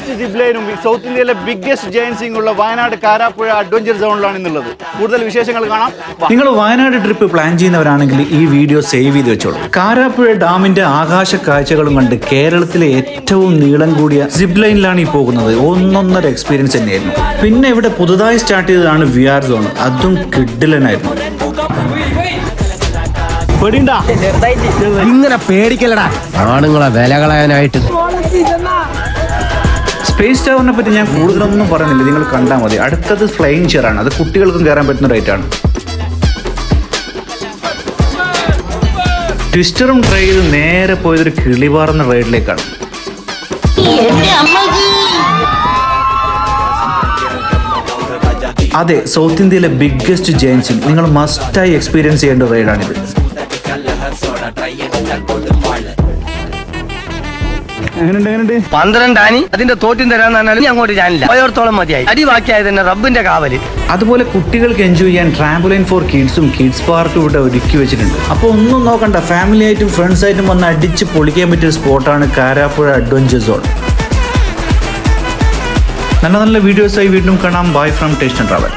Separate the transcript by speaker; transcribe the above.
Speaker 1: Best zip ലൈനും south ഇന്ത്യയിലെ biggest ജയൻസിംഗ് ഉള്ള വയനാട് കാരാപ്പുഴ അഡ്വഞ്ചർ സോണിലാണ് ഇന്നുള്ളത്. കൂടുതൽ വിശേഷങ്ങൾ കാണാം.
Speaker 2: നിങ്ങൾ വയനാട് ട്രിപ്പ് പ്ലാൻ ചെയ്യുന്നവരാണെങ്കിൽ ഈ വീഡിയോ സേവ് ചെയ്ത് വെച്ചോളൂ. കാരാപ്പുഴ ഡാമിന്റെ ആകാശ കാഴ്ചകളും കണ്ട് കേരളത്തിലെ ഏറ്റവും നീളം കൂടിയ സിപ്പ് ലൈനിലാണ് ഈ പോകുന്നത്. ഒന്നൊന്നര എക്സ്പീരിയൻസ് തന്നെയായിരുന്നു. പിന്നെ ഇവിടെ പുതുതായി സ്റ്റാർട്ട് ചെയ്തതാണ് VR സോൺ. അതും കിഡിലനായിരുന്നു.
Speaker 3: ഇങ്ങനെ പേടിക്കലടാ ആണുങ്ങളെ വില കളയാനായിട്ട്.
Speaker 2: സ്പേസ് ടവറിനെ പറ്റി ഞാൻ കൂടുതലൊന്നും പറയുന്നില്ല, നിങ്ങൾ കണ്ടാൽ മതി. അടുത്തത് ഫ്ലൈയിങ് ചെയറാണ്. അത് കുട്ടികൾക്കും കയറാൻ പറ്റുന്ന റൈറ്റാണ്. ട്വിസ്റ്ററും ട്രൈ ചെയ്ത് നേരെ പോയതൊരു കിളിപാറുന്ന റൈഡിലേക്കാണ്. അതെ, സൗത്ത് ഇന്ത്യയിലെ ബിഗ്ഗസ്റ്റ് ജയൻസിംഗ്. നിങ്ങൾ മസ്റ്റായി എക്സ്പീരിയൻസ് ചെയ്യേണ്ട റൈഡാണിത്.
Speaker 1: എങ്ങനെയുണ്ട്
Speaker 3: 12 ആനി അതിന്റെ തോറ്റും തരാന്ന് അങ്ങോട്ട് ഞാനില്ല. ഓരോരുത്തോളം മതിയായി. അടി ബാക്കിയായത് തന്നെ റബ്ബിന്റെ കാവല്.
Speaker 2: അതുപോലെ കുട്ടികൾക്ക് എൻജോയ് ചെയ്യാൻ ട്രാംപോലൈൻ ഫോർ കിഡ്സും കിഡ്സ് പാർക്കും ഇവിടെ ഒരുക്കി വെച്ചിട്ടുണ്ട്. അപ്പോൾ ഒന്നും നോക്കണ്ട, ഫാമിലി ആയിട്ടും ഫ്രണ്ട്സ് ആയിട്ടും വന്ന് അടിച്ച് പൊളിക്കാൻ പറ്റിയ സ്പോട്ടാണ് കാരാപ്പുഴ അഡ്വഞ്ചർ സോൺ. നല്ല നല്ല വീഡിയോസായി വീണ്ടും കാണാം. Bye from taste and travel.